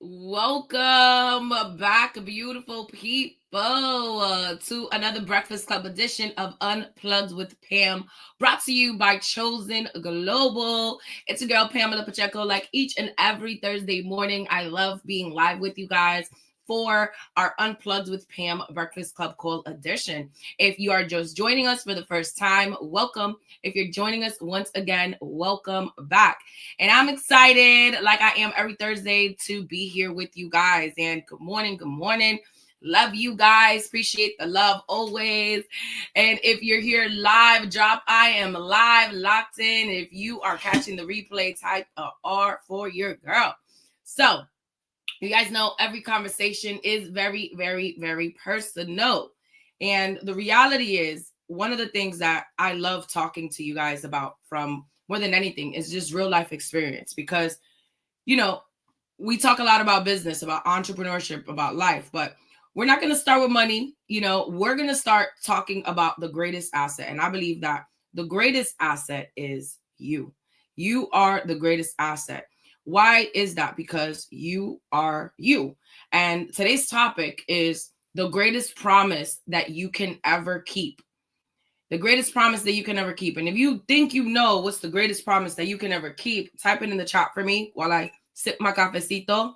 Welcome back, beautiful people, to another Breakfast Club edition of Unplugged with Pam, brought to you by Chosen Global. It's your girl, Pamela Pacheco. Like each and every Thursday morning, I love being live with you guys for our Unplugged with Pam Breakfast Club Call edition. If you are just joining us for the first time, welcome. If you're joining us once again, welcome back. And I'm excited, like I am every Thursday, to be here with you guys. And good morning, good morning. Love you guys. Appreciate the love always. And if you're here live, drop I am live, locked in. If you are catching the replay, type a R for your girl. So, you guys know every conversation is very, very, very personal. And the reality is, one of the things that I love talking to you guys about from more than anything is just real life experience. Because, we talk a lot about business, about entrepreneurship, about life, but we're not going to start with money. We're going to start talking about the greatest asset. And I believe that the greatest asset is you. You are the greatest asset. Why is that? Because you are you. And today's topic is the greatest promise that you can ever keep. The greatest promise that you can ever keep. And if you think you know what's the greatest promise that you can ever keep, type it in the chat for me while I sip my cafecito.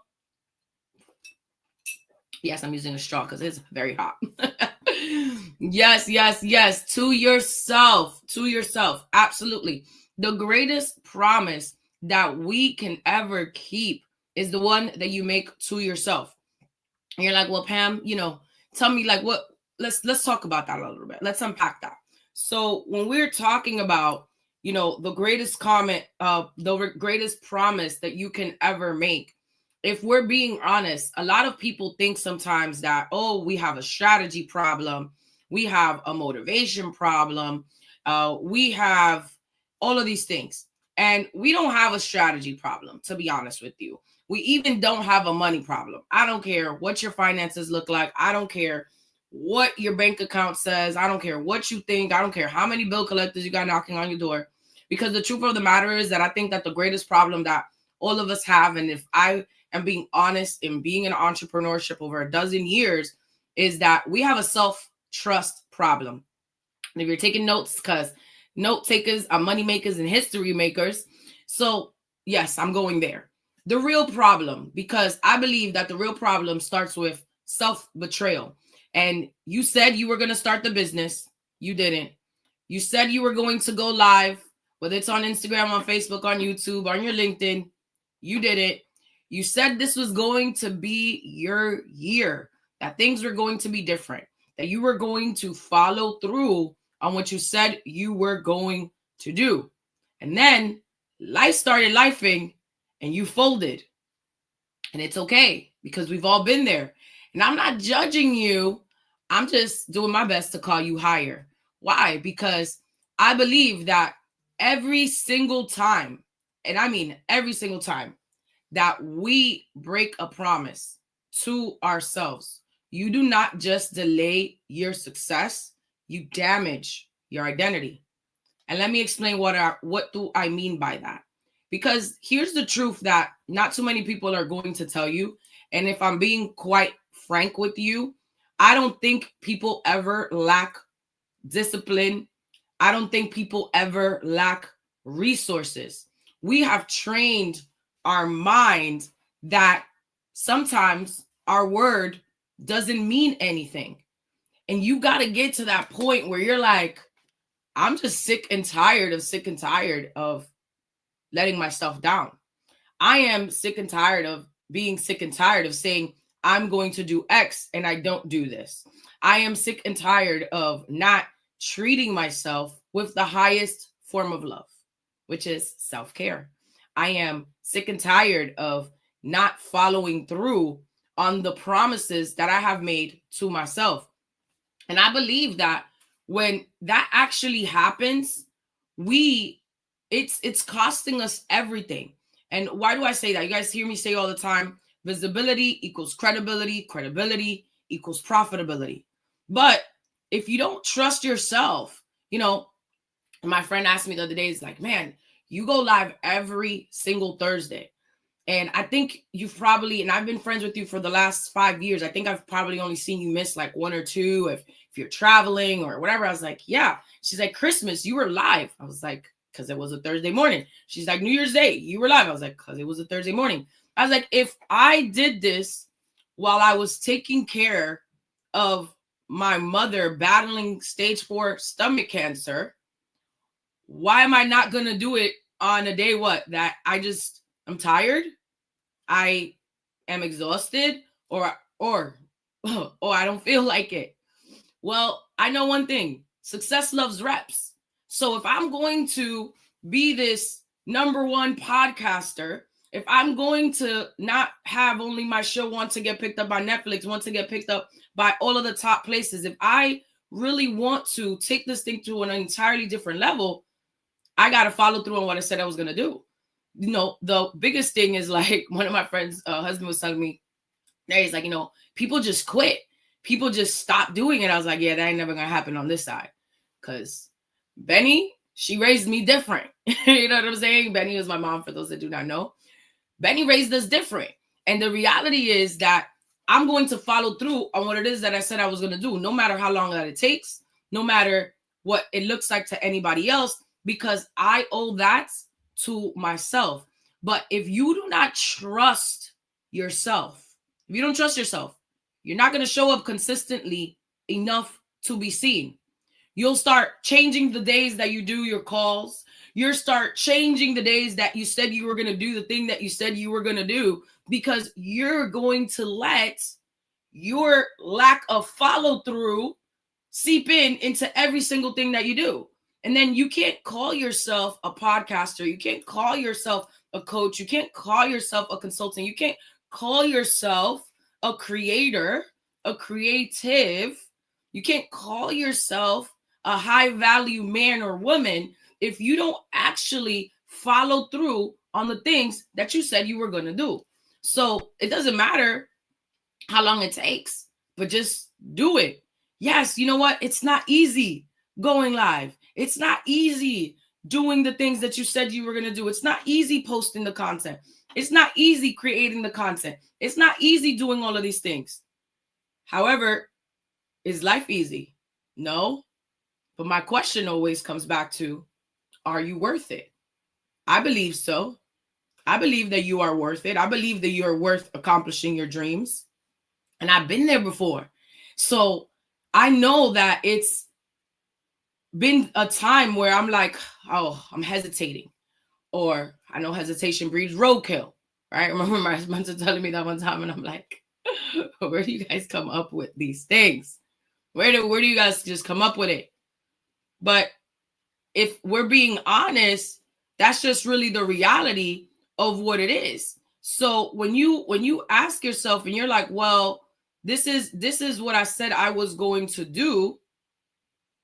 Yes, I'm using a straw because it's very hot. Yes. To yourself. Absolutely. The greatest promise that we can ever keep is the one that you make to yourself. And you're like, well, Pam, tell me like what, let's talk about that a little bit. Let's unpack that. So when we're talking about, the greatest the greatest promise that you can ever make, if we're being honest, a lot of people think sometimes that, we have a strategy problem. We have a motivation problem. We have all of these things. And we don't have a strategy problem, to be honest with you. We even don't have a money problem. I don't care what your finances look like. I don't care what your bank account says. I don't care what you think. I don't care how many bill collectors you got knocking on your door. Because the truth of the matter is that I think that the greatest problem that all of us have, and if I am being honest in being in entrepreneurship over a dozen years, is that we have a self-trust problem. And if you're taking notes, because note takers are money makers and history makers. So yes, I'm going there. The real problem, because I believe that the real problem starts with self-betrayal. And you said you were going to start the business. You didn't. You said you were going to go live, whether it's on Instagram, on Facebook, on YouTube, on your LinkedIn. You didn't. You said this was going to be your year, that things were going to be different, that you were going to follow through on what you said you were going to do. And then life started lifing and you folded. And it's okay, because we've all been there. And I'm not judging you. I'm just doing my best to call you higher. Why? Because I believe that every single time, and I mean every single time, that we break a promise to ourselves, you do not just delay your success, you damage your identity. And let me explain what do I mean by that. Because here's the truth that not too many people are going to tell you. And if I'm being quite frank with you, I don't think people ever lack discipline. I don't think people ever lack resources. We have trained our mind that sometimes our word doesn't mean anything. And you got to get to that point where you're like, I'm just sick and tired of letting myself down. I am sick and tired of being sick and tired of saying I'm going to do X and I don't do this. I am sick and tired of not treating myself with the highest form of love, which is self-care. I am sick and tired of not following through on the promises that I have made to myself. And I believe that when that actually happens, it's costing us everything. And why do I say that? You guys hear me say all the time, visibility equals credibility, credibility equals profitability. But if you don't trust yourself, my friend asked me the other day, he's like, man, you go live every single Thursday. And I think you've probably, and I've been friends with you for the last 5 years. I think I've probably only seen you miss like one or two if you're traveling or whatever. I was like, yeah. She's like, Christmas, you were live. I was like, because it was a Thursday morning. She's like, New Year's Day, you were live. I was like, because it was a Thursday morning. I was like, if I did this while I was taking care of my mother battling stage 4 stomach cancer, why am I not going to do it on a day that I'm tired, I am exhausted, or oh, I don't feel like it? Well, I know one thing: success loves reps. So if I'm going to be this #1 podcaster, if I'm going to not have only my show want to get picked up by Netflix, want to get picked up by all of the top places, if I really want to take this thing to an entirely different level, I got to follow through on what I said I was going to do. You know, the biggest thing is like one of my friends' husband was telling me, he's like, people just quit. People just stop doing it. I was like, yeah, that ain't never going to happen on this side. Because Benny, she raised me different. You know what I'm saying? Benny was my mom, for those that do not know. Benny raised us different. And the reality is that I'm going to follow through on what it is that I said I was going to do, no matter how long that it takes, no matter what it looks like to anybody else, because I owe that to myself. But if you do not trust yourself, if you don't trust yourself, you're not going to show up consistently enough to be seen. You'll start changing the days that you do your calls. You'll start changing the days that you said you were going to do the thing that you said you were going to do, because you're going to let your lack of follow through seep into every single thing that you do. And then you can't call yourself a podcaster. You can't call yourself a coach. You can't call yourself a consultant. You can't call yourself a creator, a creative. You can't call yourself a high value man or woman if you don't actually follow through on the things that you said you were going to do. So it doesn't matter how long it takes, but just do it. Yes, you know what? It's not easy going live. It's not easy doing the things that you said you were going to do. It's not easy posting the content. It's not easy creating the content. It's not easy doing all of these things. However, is life easy? No. But my question always comes back to, are you worth it? I believe so. I believe that you are worth it. I believe that you're worth accomplishing your dreams. And I've been there before. So I know that it's been a time where I'm like, oh, I'm hesitating. Or I know hesitation breeds roadkill, right? I remember my sponsor telling me that one time, and I'm like, where do you guys come up with these things? Where do you guys just come up with it? But if we're being honest, that's just really the reality of what it is. So when you ask yourself and you're like, well, this is what I said I was going to do,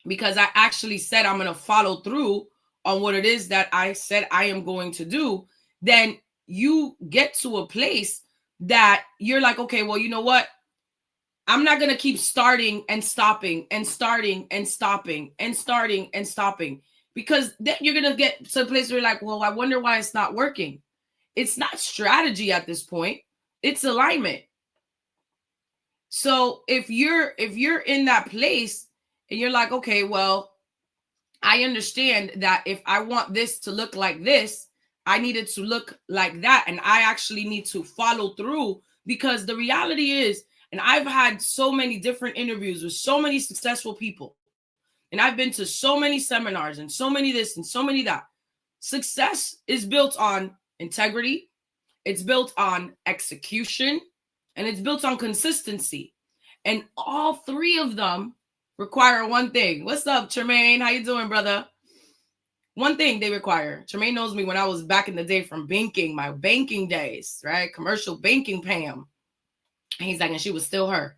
because I actually said I'm going to follow through on what it is that I said I am going to do, then you get to a place that you're like, okay, well, you know what? I'm not going to keep starting and stopping and starting and stopping and starting and stopping, because then you're going to get to a place where you're like, well, I wonder why it's not working. It's not strategy at this point. It's alignment. So if you're in that place and you're like, okay, well, I understand that if I want this to look like this, I need it to look like that. And I actually need to follow through, because the reality is, and I've had so many different interviews with so many successful people, and I've been to so many seminars and so many this and so many that. Success is built on integrity. It's built on execution, and it's built on consistency. And all three of them require one thing. What's up, Tremaine? How you doing, brother? One thing they require. Tremaine knows me when I was back in the day from banking, my banking days, right? Commercial banking, Pam. And he's like, and she was still her.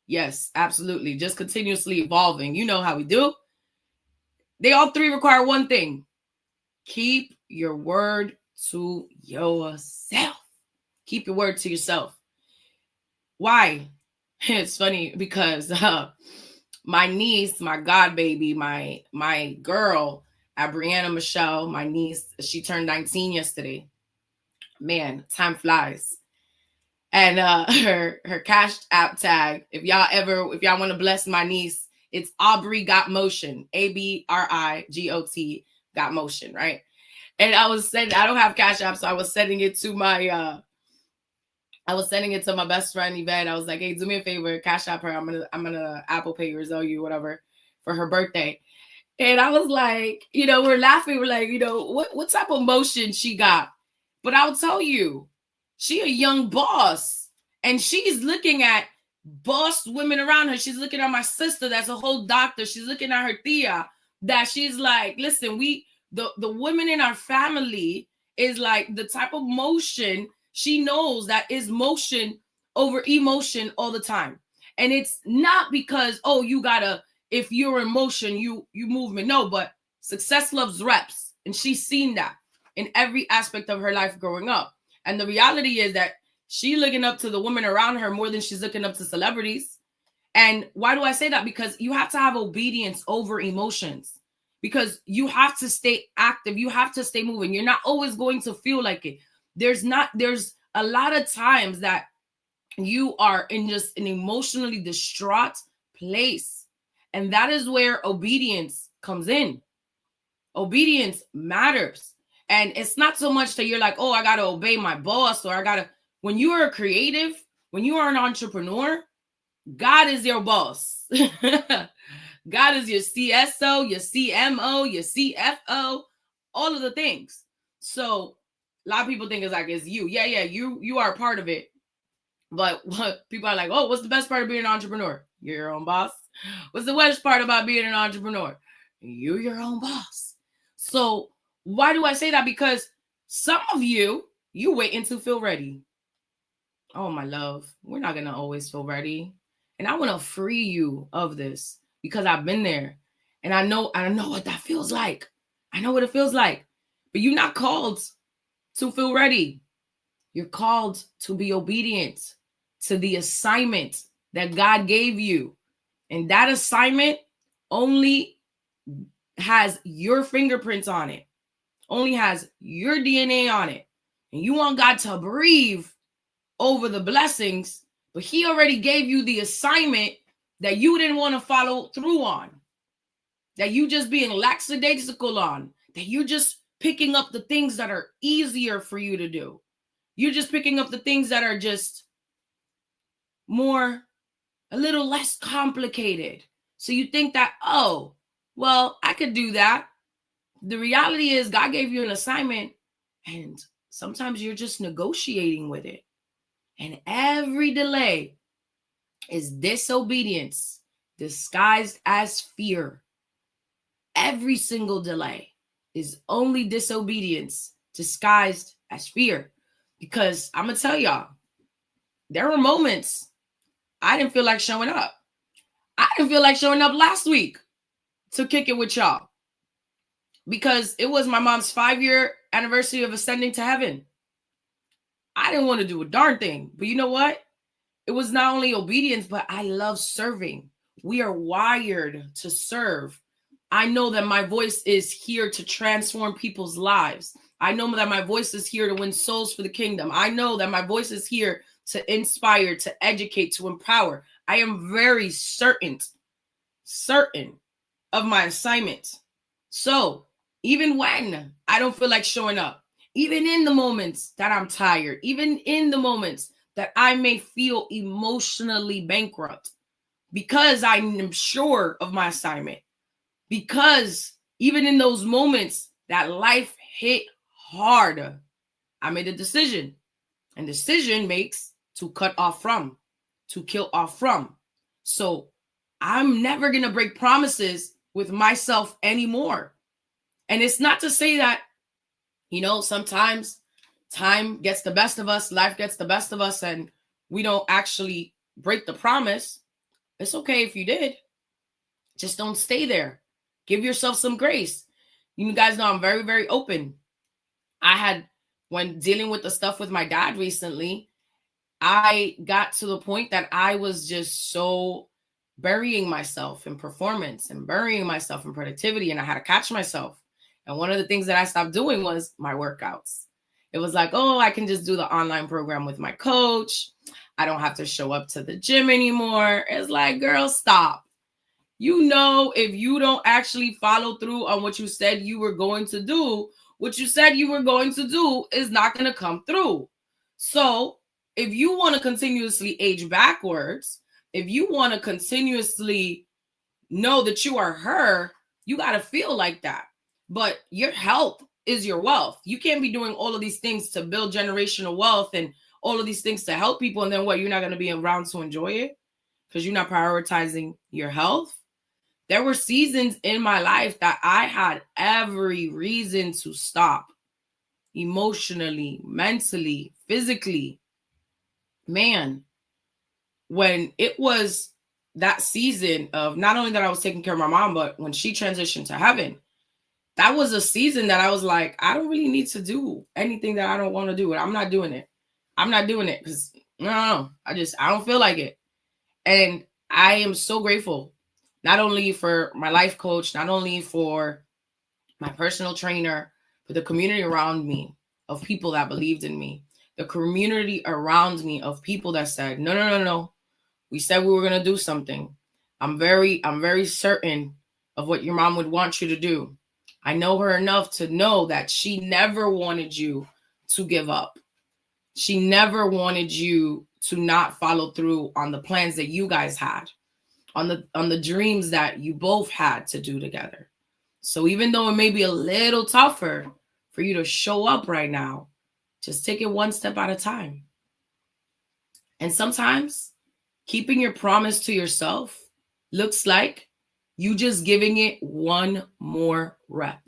Yes, absolutely. Just continuously evolving. You know how we do. They all three require one thing. Keep your word to yourself. Keep your word to yourself. Why? It's funny because my niece, my god baby, my girl, Brianna Michelle, my niece, she turned 19 yesterday. Man, time flies. And her Cash App tag, if y'all want to bless my niece, it's Aubrey Got Motion, ABRIGOT Got Motion, right? And I don't have Cash App, so I was sending it to my best friend Yvette. I was like, hey, do me a favor, Cash App her. I'm gonna Apple Pay or Zelle whatever for her birthday. And I was like, we're laughing. We're like, what type of motion she got? But I'll tell you, she a young boss, and she's looking at boss women around her. She's looking at my sister, that's a whole doctor. She's looking at her tia, that she's like, listen, the women in our family is like the type of motion she knows that is motion over emotion all the time. And it's not because, oh, if you're in motion, you movement. No, but success loves reps. And she's seen that in every aspect of her life growing up. And the reality is that she's looking up to the women around her more than she's looking up to celebrities. And why do I say that? Because you have to have obedience over emotions, because you have to stay active. You have to stay moving. You're not always going to feel like it. There's a lot of times that you are in just an emotionally distraught place. And that is where obedience comes in. Obedience matters. And it's not so much that you're like, oh, I got to obey my boss, or when you are a creative, when you are an entrepreneur, God is your boss. God is your CSO, your CMO, your CFO, all of the things. So a lot of people think it's you. Yeah, you are a part of it. But what people are like, oh, what's the best part of being an entrepreneur? You're your own boss. What's the worst part about being an entrepreneur? You're your own boss. So why do I say that? Because some of you waiting to feel ready. Oh, my love, we're not going to always feel ready. And I want to free you of this, because I've been there, and I know what that feels like. I know what it feels like. But you're not called to feel ready. You're called to be obedient to the assignment that God gave you. And that assignment only has your fingerprints on it, only has your DNA on it. And you want God to breathe over the blessings, but he already gave you the assignment that you didn't want to follow through on, that you just being lackadaisical on, that you're just picking up the things that are easier for you to do. You're just picking up the things that are just a little less complicated. So you think that, oh, well, I could do that. The reality is God gave you an assignment, and sometimes you're just negotiating with it. And every delay is disobedience disguised as fear. Every single delay is only disobedience disguised as fear. Because I'm going to tell y'all, there were moments I didn't feel like showing up. I didn't feel like showing up last week to kick it with y'all, because it was my mom's 5-year anniversary of ascending to heaven. I didn't want to do a darn thing. But you know what? It was not only obedience, but I love serving. We are wired to serve. I know that my voice is here to transform people's lives. I know that my voice is here to win souls for the kingdom. I know that my voice is here to inspire, to educate, to empower. I am very certain of my assignment. So even when I don't feel like showing up, even in the moments that I'm tired, even in the moments that I may feel emotionally bankrupt, because I am sure of my assignment, because even in those moments that life hit hard, I made a decision. And decision makes to cut off from, to kill off from. So I'm never going to break promises with myself anymore. And it's not to say that, sometimes time gets the best of us, life gets the best of us, and we don't actually break the promise. It's okay if you did. Just don't stay there. Give yourself some grace. You guys know I'm very, very open. When dealing with the stuff with my dad recently, I got to the point that I was just so burying myself in performance and burying myself in productivity, and I had to catch myself. And one of the things that I stopped doing was my workouts. It was like, oh, I can just do the online program with my coach. I don't have to show up to the gym anymore. It's like, girl, stop. You know, if you don't actually follow through on what you said you were going to do, what you said you were going to do is not going to come through. So if you want to continuously age backwards, if you want to continuously know that you are her, you got to feel like that. But your health is your wealth. You can't be doing all of these things to build generational wealth and all of these things to help people. And then what, you're not going to be around to enjoy it because you're not prioritizing your health. There were seasons in my life that I had every reason to stop emotionally, mentally, physically. Man, when it was that season of not only that I was taking care of my mom, but when she transitioned to heaven, that was a season that I was like, I don't really need to do anything that I don't want to do. I'm not doing it. I'm not doing it because no, I don't feel like it. And I am so grateful, not only for my life coach, not only for my personal trainer, but the community around me of people that believed in me, the community around me of people that said, no. We said we were going to do something. I'm very certain of what your mom would want you to do. I know her enough to know that she never wanted you to give up. She never wanted you to not follow through on the plans that you guys had, on the dreams that you both had to do together. So even though it may be a little tougher for you to show up right now, just take it one step at a time. And sometimes keeping your promise to yourself looks like you just giving it one more rep.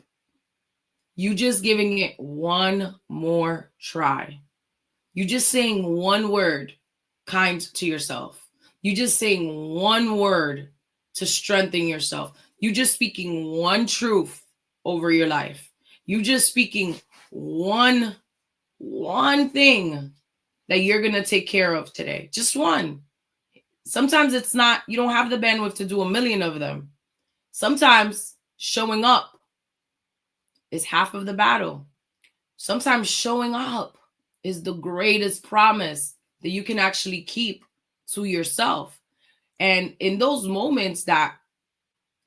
You just giving it one more try. You just saying one word kind to yourself. You just saying one word to strengthen yourself. You just speaking one truth over your life. You just speaking one thing that you're going to take care of today. Just one. Sometimes it's not, you don't have the bandwidth to do a million of them. Sometimes showing up is half of the battle. Sometimes showing up is the greatest promise that you can actually keep to yourself. And in those moments that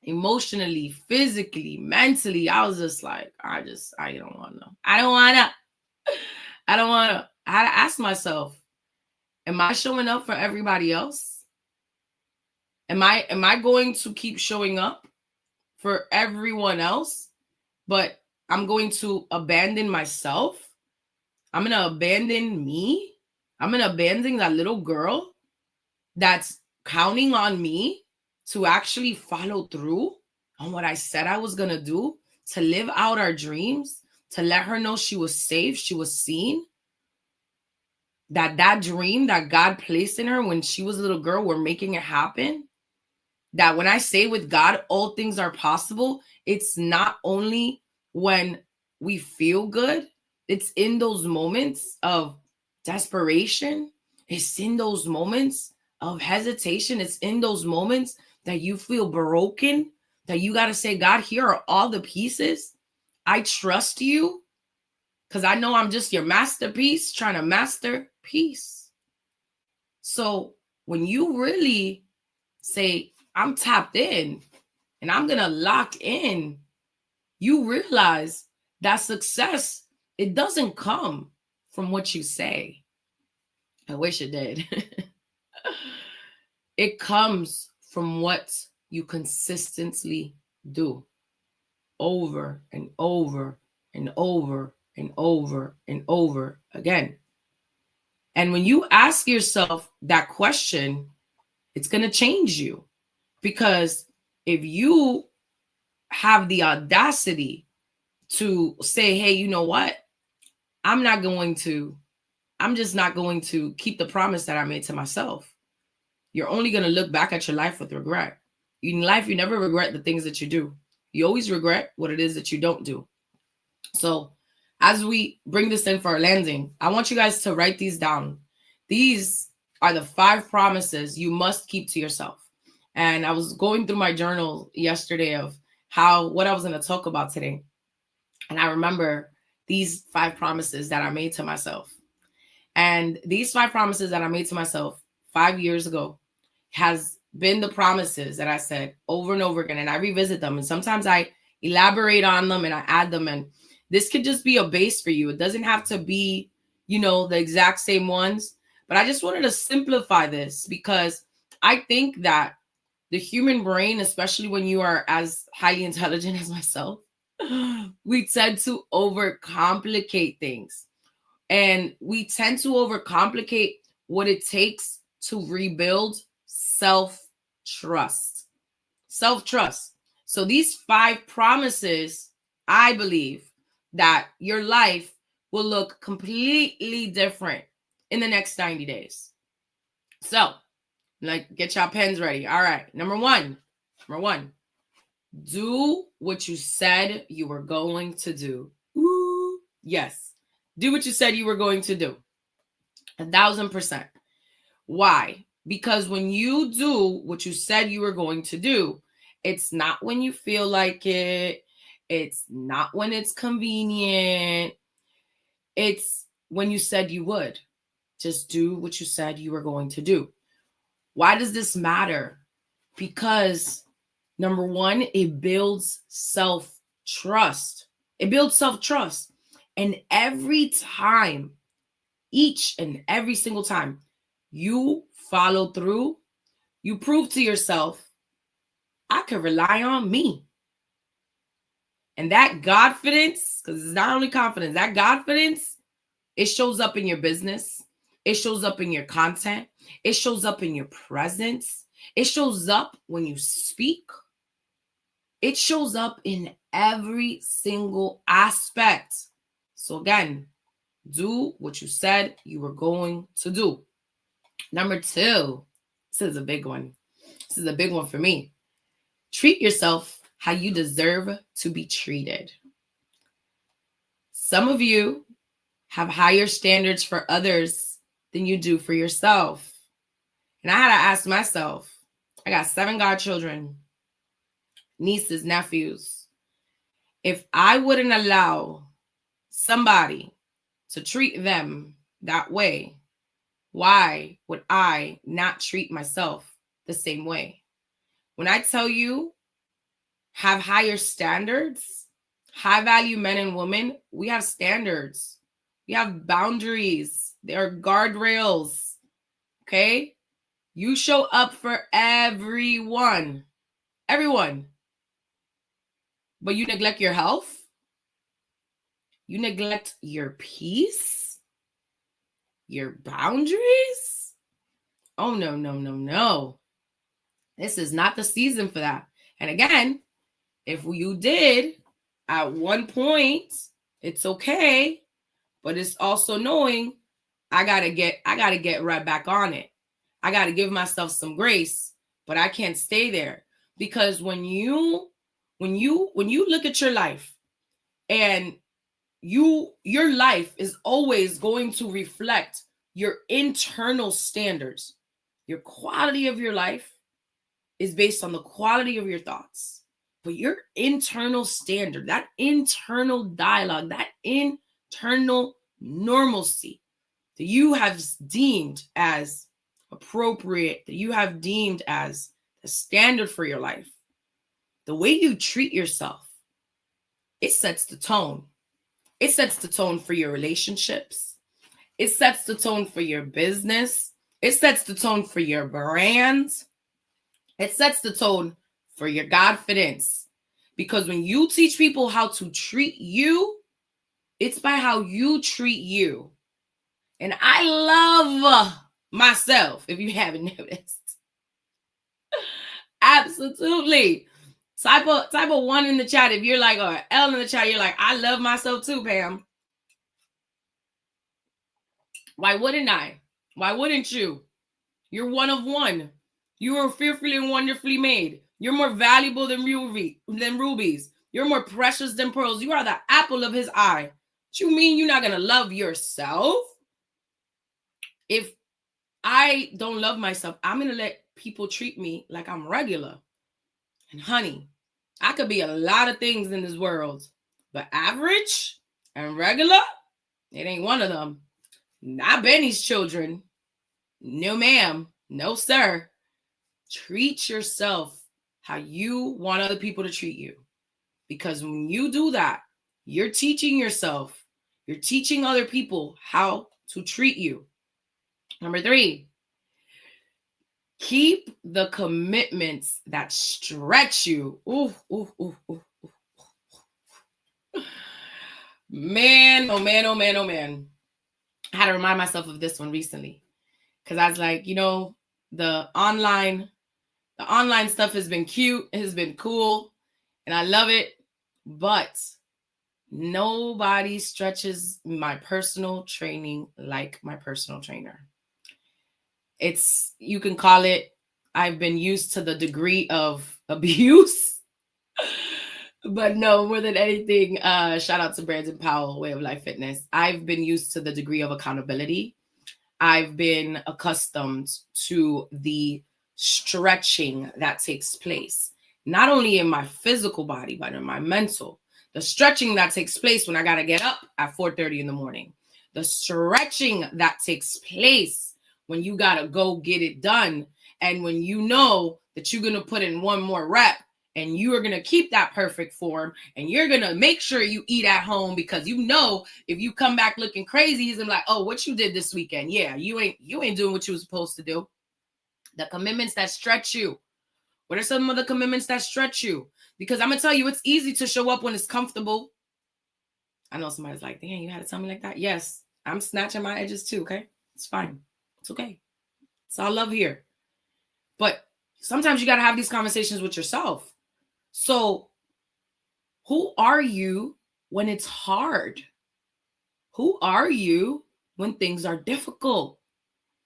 emotionally, physically, mentally, I was just like, I don't want to. I don't want to. I had to ask myself, am I showing up for everybody else? Am I going to keep showing up for everyone else, but I'm going to abandon myself? I'm going to abandon me? I'm going to abandon that little girl that's counting on me to actually follow through on what I said I was going to do, to live out our dreams, to let her know she was safe, she was seen, that dream that God placed in her when she was a little girl, we're making it happen. That when I say with God, all things are possible, it's not only when we feel good, it's in those moments of desperation. It's in those moments of hesitation. It's in those moments that you feel broken, that you got to say, God, here are all the pieces. I trust you because I know I'm just your masterpiece trying to master peace. So when you really say, I'm tapped in and I'm going to lock in, you realize that success, it doesn't come from what you say. I wish it did. It comes from what you consistently do over and over and over and over and over again. And when you ask yourself that question, it's going to change you. Because if you have the audacity to say, hey, you know what? I'm just not going to keep the promise that I made to myself. You're only going to look back at your life with regret. In life, you never regret the things that you do. You always regret what it is that you don't do. So as we bring this in for our landing, I want you guys to write these down. These are the 5 promises you must keep to yourself. And I was going through my journal yesterday of what I was going to talk about today. And I remember these 5 promises that I made to myself. And these 5 promises that I made to myself 5 years ago has been the promises that I said over and over again. And I revisit them. And sometimes I elaborate on them and I add them. And this could just be a base for you. It doesn't have to be, the exact same ones. But I just wanted to simplify this because I think that the human brain, especially when you are as highly intelligent as myself, we tend to overcomplicate things. And we tend to overcomplicate what it takes to rebuild self-trust. Self-trust. So these 5 promises, I believe that your life will look completely different in the next 90 days. So, get your pens ready. All right. Number one, do what you said you were going to do. Ooh, yes. Do what you said you were going to do. 1,000%. Why? Because when you do what you said you were going to do, it's not when you feel like it. It's not when it's convenient. It's when you said you would. Just do what you said you were going to do. Why does this matter? Because number one, it builds self-trust. It builds self-trust. And every time, each and every single time you follow through, you prove to yourself, I can rely on me. And that confidence, because it's not only confidence, that confidence, it shows up in your business. It shows up in your content. It shows up in your presence. It shows up when you speak. It shows up in every single aspect. So again, do what you said you were going to do. Number 2, this is a big one. This is a big one for me. Treat yourself how you deserve to be treated. Some of you have higher standards for others than you do for yourself. And I had to ask myself, I got 7 godchildren, nieces, nephews. If I wouldn't allow somebody to treat them that way, why would I not treat myself the same way? When I tell you, have higher standards, high value men and women, we have standards. We have boundaries. There are guardrails. Okay? You show up for everyone. Everyone. But you neglect your health. You neglect your peace. Your boundaries. Oh, no, no, no, no. This is not the season for that. And again, if you did at one point, it's okay. But it's also knowing I gotta get right back on it. I gotta give myself some grace, but I can't stay there. Because when you look at your life and your life is always going to reflect your internal standards. Your quality of your life is based on the quality of your thoughts. But your internal standard, that internal dialogue, that internal normalcy that you have deemed as appropriate, that you have deemed as the standard for your life, the way you treat yourself, it sets the tone. It sets the tone for your relationships. It sets the tone for your business. It sets the tone for your brand. It sets the tone for your confidence. Because when you teach people how to treat you, it's by how you treat you. And I love myself, if you haven't noticed. Absolutely. Type a 1 in the chat if you're like, or L in the chat, you're like, I love myself too, Pam. Why wouldn't I? Why wouldn't you? You're one of one. You are fearfully and wonderfully made. You're more valuable than rubies. You're more precious than pearls. You are the apple of his eye. What you mean you're not going to love yourself? If I don't love myself, I'm going to let people treat me like I'm regular. And honey, I could be a lot of things in this world, but average, And regular, it ain't one of them. Not Benny's children. No, ma'am. No, sir. Treat yourself how you want other people to treat you. Because when you do that, you're teaching yourself, you're teaching other people how to treat you. Number 3, keep the commitments that stretch you. Ooh, ooh, ooh, ooh. Man, oh man, oh man, oh man. I had to remind myself of this one recently. Because I was like, the online stuff has been cute, it has been cool, and I love it. But nobody stretches my personal training like my personal trainer. You can call it, I've been used to the degree of abuse. But no, more than anything, shout out to Brandon Powell, Way of Life Fitness. I've been used to the degree of accountability. I've been accustomed to the stretching that takes place, not only in my physical body, but in my mental. The stretching that takes place when I got to get up at 4:30 in the morning. The stretching that takes place when you got to go get it done. And when you know that you're going to put in one more rep and you are going to keep that perfect form and you're going to make sure you eat at home, because if you come back looking crazy, he's going to be like, oh, what you did this weekend? Yeah, you ain't doing what you were supposed to do. The commitments that stretch you. What are some of the commitments that stretch you? Because I'm going to tell you, it's easy to show up when it's comfortable. I know somebody's like, damn, you had to tell me like that. Yes, I'm snatching my edges too, okay? It's fine. It's okay. It's all love here. But sometimes you got to have these conversations with yourself. So who are you when it's hard? Who are you when things are difficult?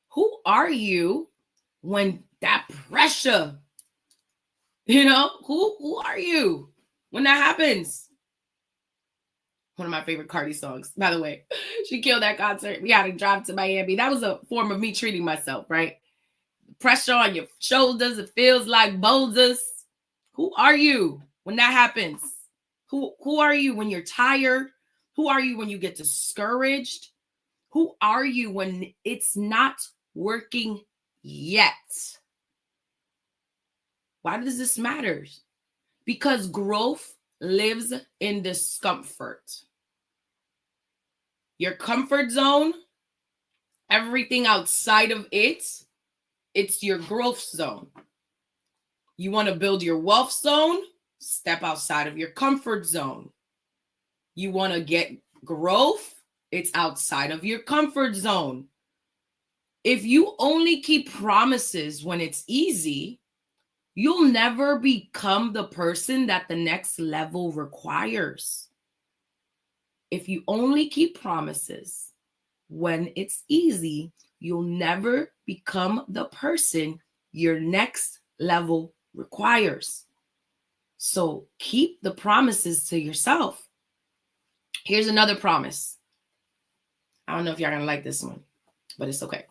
Who are you when that pressure, who are you when that happens? One of my favorite Cardi songs, by the way. She killed that concert. We had to drive to Miami. That was a form of me treating myself, right? Pressure on your shoulders. It feels like boulders. Who are you when that happens? Who are you when you're tired? Who are you when you get discouraged? Who are you when it's not working yet? Why does this matter? Because growth lives in discomfort. Your comfort zone, everything outside of it's your growth zone. You want to build your wealth zone? Step outside of your comfort zone. You want to get growth? It's outside of your comfort zone. If you only keep promises when it's easy, you'll never become the person that the next level requires. If you only keep promises when it's easy, you'll never become the person your next level requires. So keep the promises to yourself. Here's another promise. I don't know if y'all gonna like this one, but it's okay.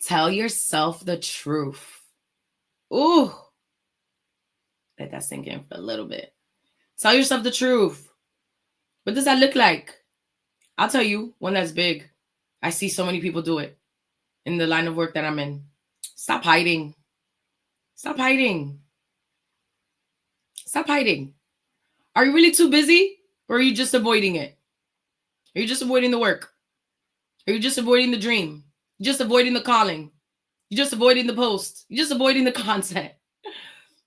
Tell yourself the truth. Ooh. Let that sink in for a little bit. Tell yourself the truth. What does that look like? I'll tell you one that's big. I see so many people do it in the line of work that I'm in. Stop hiding. Stop hiding. Stop hiding. Are you really too busy, or are you just avoiding it? Are you just avoiding the work? Are you just avoiding the dream? You're just avoiding the calling? You're just avoiding the post? You're just avoiding the content?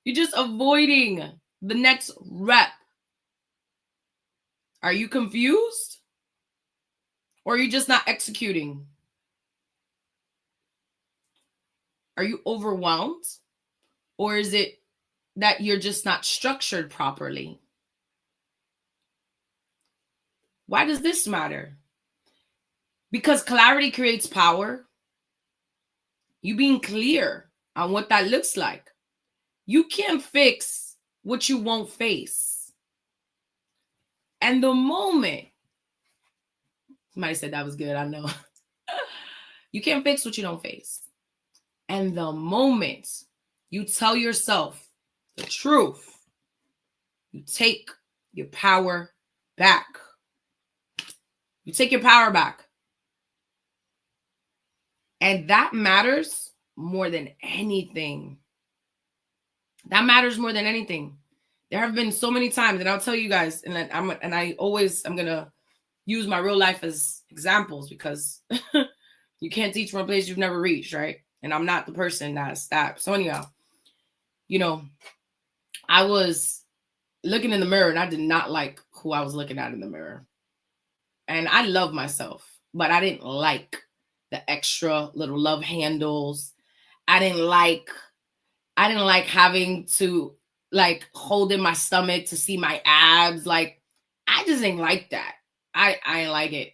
You're just avoiding the next rep? Are you confused? Or are you just not executing? Are you overwhelmed? Or is it that you're just not structured properly? Why does this matter? Because clarity creates power. You being clear on what that looks like. You can't fix what you won't face. And the moment, somebody said that was good, I know. You can't fix what you don't face. And the moment you tell yourself the truth, you take your power back. You take your power back. And that matters more than anything. That matters more than anything. There have been so many times, and I'll tell you guys, and I'm gonna use my real life as examples, because you can't teach from a place you've never reached, right? And I'm not the person that's that. So anyhow, I was looking in the mirror and I did not like who I was looking at in the mirror. And I love myself, but I didn't like the extra little love handles. I didn't like having to like hold in my stomach to see my abs. Like, I just ain't like that. I ain't like it.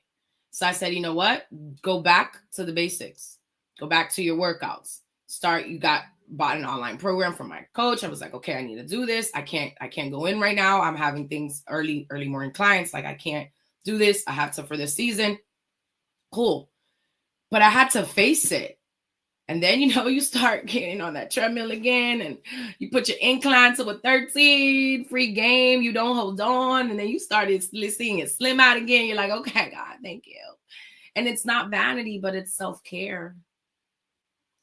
So I said, you know what? Go back to the basics. Go back to your workouts. Bought an online program from my coach. I was like, okay, I need to do this. I can't go in right now. I'm having things early morning clients. Like, I can't do this. I have to for this season. Cool. But I had to face it. And then, you start getting on that treadmill again, and you put your incline to a 13, free game. You don't hold on. And then you started seeing it slim out again. You're like, okay, God, thank you. And it's not vanity, but it's self-care.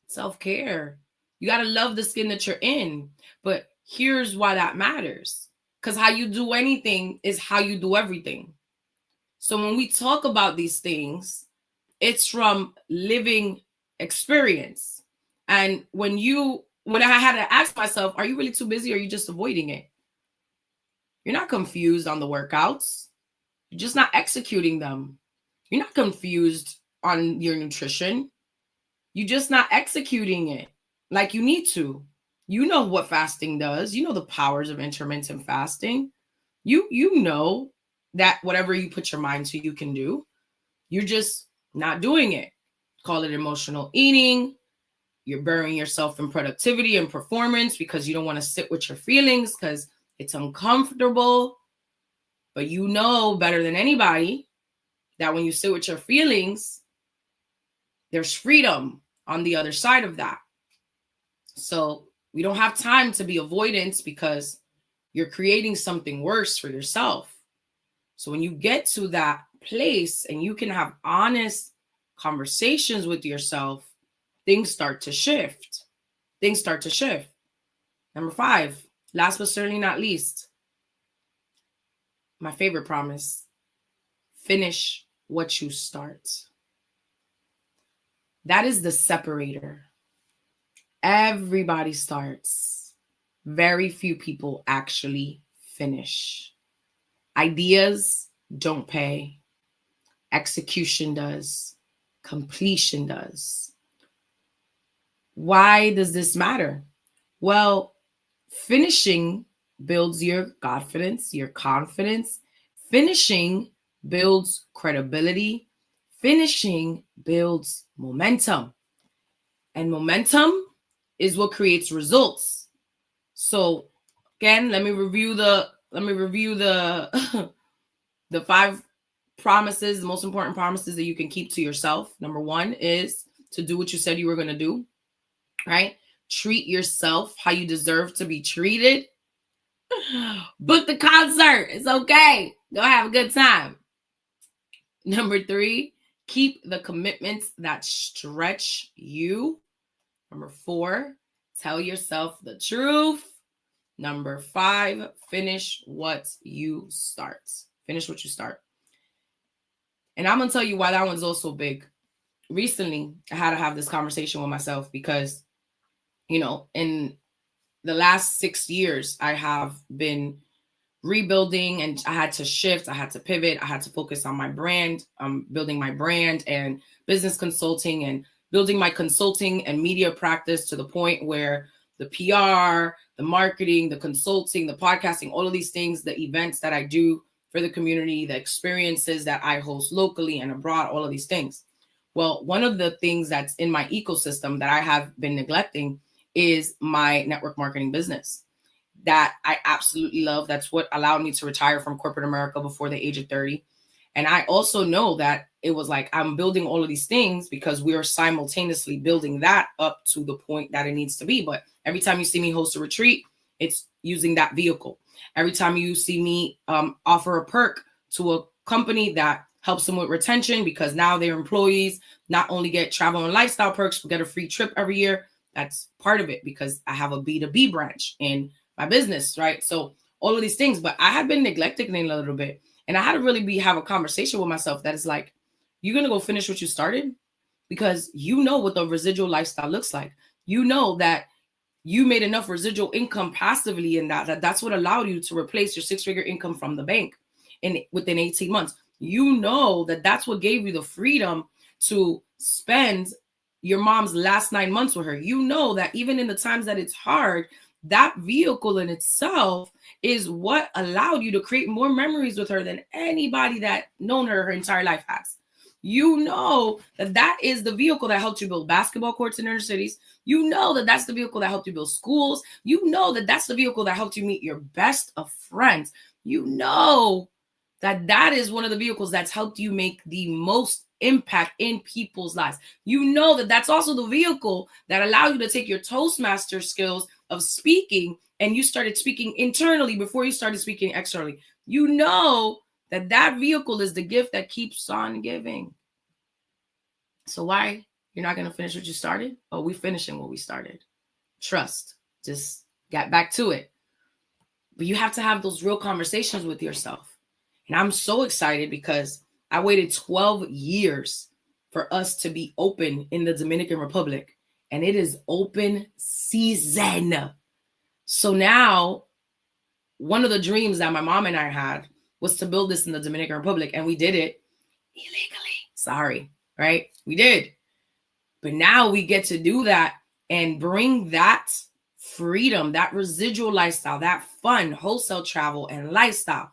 Self-care. You got to love the skin that you're in. But here's why that matters. Because how you do anything is how you do everything. So when we talk about these things, it's from living experience. And when I had to ask myself, are you really too busy, or are you just avoiding it? You're not confused on the workouts. You're just not executing them. You're not confused on your nutrition. You're just not executing it like you need to. You know what fasting does. You know the powers of intermittent fasting. You know that whatever you put your mind to, you can do. You're just not doing it. Call it emotional eating. You're burying yourself in productivity and performance because you don't want to sit with your feelings because it's uncomfortable. But you know better than anybody that when you sit with your feelings, there's freedom on the other side of that. So we don't have time to be avoidance because you're creating something worse for yourself. So when you get to that place and you can have honest conversations with yourself, things start to shift. Things start to shift. Number 5, last but certainly not least, my favorite promise: finish what you start. That is the separator. Everybody starts. Very few people actually finish. Ideas don't pay. Execution does. Completion does. Why does this matter? Well, finishing builds your confidence, Finishing builds credibility. Finishing builds momentum. And momentum is what creates results. So again, let me review the the 5 promises, the most important promises that you can keep to yourself. Number 1 is to do what you said you were going to do, right? Treat yourself how you deserve to be treated. Book the concert. It's okay. Go have a good time. Number 3, keep the commitments that stretch you. Number 4, tell yourself the truth. Number 5, finish what you start. Finish what you start. And I'm going to tell you why that one's also big. Recently, I had to have this conversation with myself because, in the last 6 years, I have been rebuilding and I had to shift. I had to pivot. I had to focus on my brand, building my brand and business consulting and building my consulting and media practice to the point where the PR, the marketing, the consulting, the podcasting, all of these things, the events that I do for the community, the experiences that I host locally and abroad, all of these things. Well, one of the things that's in my ecosystem that I have been neglecting is my network marketing business that I absolutely love. That's what allowed me to retire from corporate America before the age of 30. And I also know that it was like I'm building all of these things because we are simultaneously building that up to the point that it needs to be. But every time you see me host a retreat, it's using that vehicle. Every time you see me offer a perk to a company that helps them with retention because now their employees not only get travel and lifestyle perks, but get a free trip every year. That's part of it because I have a B2B branch in my business, right? So all of these things, but I had been neglecting it a little bit. And I had to really have a conversation with myself that is like, you're going to go finish what you started because you know what the residual lifestyle looks like. You know that you made enough residual income passively in that's what allowed you to replace your six-figure income from the bank within 18 months. You know that that's what gave you the freedom to spend your mom's last 9 months with her. You know that even in the times that it's hard, that vehicle in itself is what allowed you to create more memories with her than anybody that known her entire life has. You know that that is the vehicle that helped you build basketball courts in inner cities. You know that that's the vehicle that helped you build schools. You know that that's the vehicle that helped you meet your best of friends. You know that that is one of the vehicles that's helped you make the most impact in people's lives. You know that that's also the vehicle that allowed you to take your Toastmaster skills of speaking and you started speaking internally before you started speaking externally. You know that that vehicle is the gift that keeps on giving. So why you're not going to finish what you started? Oh, we finishing what we started. Trust. Just get back to it. But you have to have those real conversations with yourself. And I'm so excited because I waited 12 years for us to be open in the Dominican Republic. And it is open season. So now, one of the dreams that my mom and I had was to build this in the Dominican Republic. And we did it illegally. Sorry, right? We did. But now we get to do that and bring that freedom, that residual lifestyle, that fun wholesale travel and lifestyle.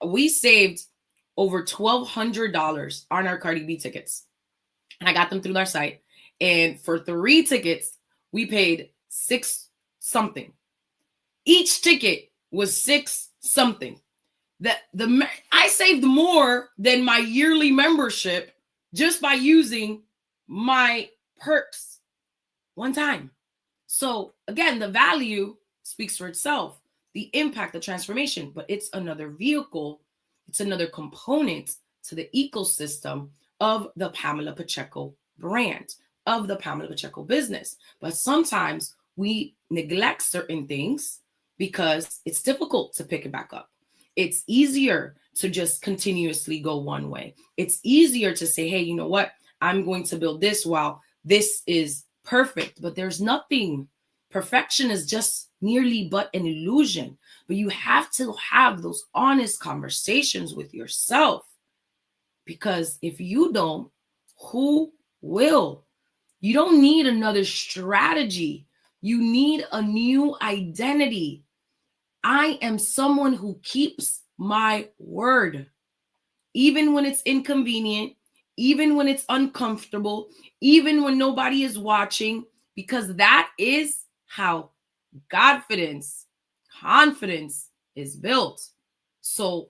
We saved over $1,200 on our Cardi B tickets. And I got them through our site. And for 3 tickets, we paid $6 something. Each ticket was $6 something. I saved more than my yearly membership just by using my perks one time. So again, the value speaks for itself, the impact, the transformation, but it's another vehicle. It's another component to the ecosystem of the Pamela Pacheco brand, of the Pamela Pacheco business. But sometimes we neglect certain things because it's difficult to pick it back up. It's easier to just continuously go one way. It's easier to say, hey, you know what? I'm going to build this while this is perfect, but there's nothing. Perfection is just merely but an illusion. But you have to have those honest conversations with yourself, because if you don't, who will? You don't need another strategy. You need a new identity. I am someone who keeps my word, even when it's inconvenient, even when it's uncomfortable, even when nobody is watching, because that is how confidence is built. So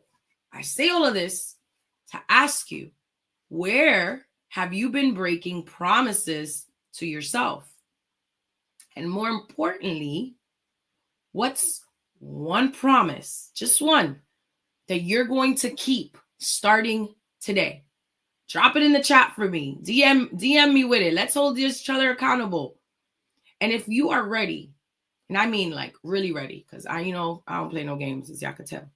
I say all of this to ask you, where have you been breaking promises to yourself? And more importantly, what's one promise, just one, that you're going to keep starting today? Drop it in the chat for me. DM me with it. Let's hold each other accountable. And if you are ready, and I mean like really ready, because I don't play no games, as y'all can tell.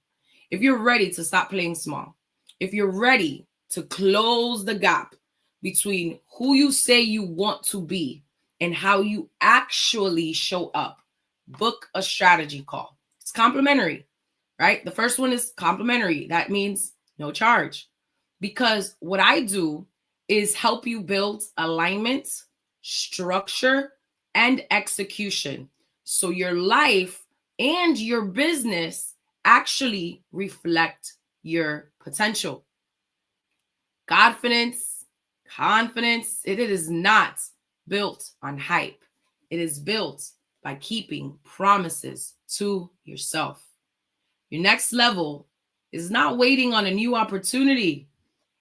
If you're ready to stop playing small, if you're ready to close the gap between who you say you want to be and how you actually show up, book a strategy call. It's complimentary, right? The first one is complimentary. That means no charge. Because what I do is help you build alignment, structure, and execution, so your life and your business actually reflect your potential. Confidence, it is not built on hype. It is built by keeping promises to yourself. Your next level is not waiting on a new opportunity.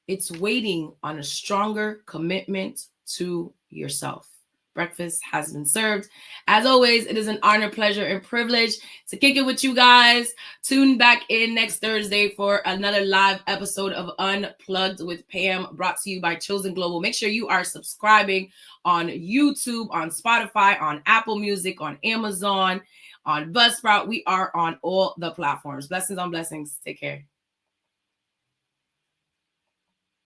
It's waiting on a stronger commitment to yourself. breakfast has been served. As always, it is an honor, pleasure, and privilege to kick it with you guys. Tune back in next Thursday for another live episode of Unplugged with Pam, brought to you by Chosen Global. Make sure you are subscribing on YouTube, on Spotify, on Apple Music, on Amazon, on Buzzsprout. We are on all the platforms. Blessings on blessings. Take care.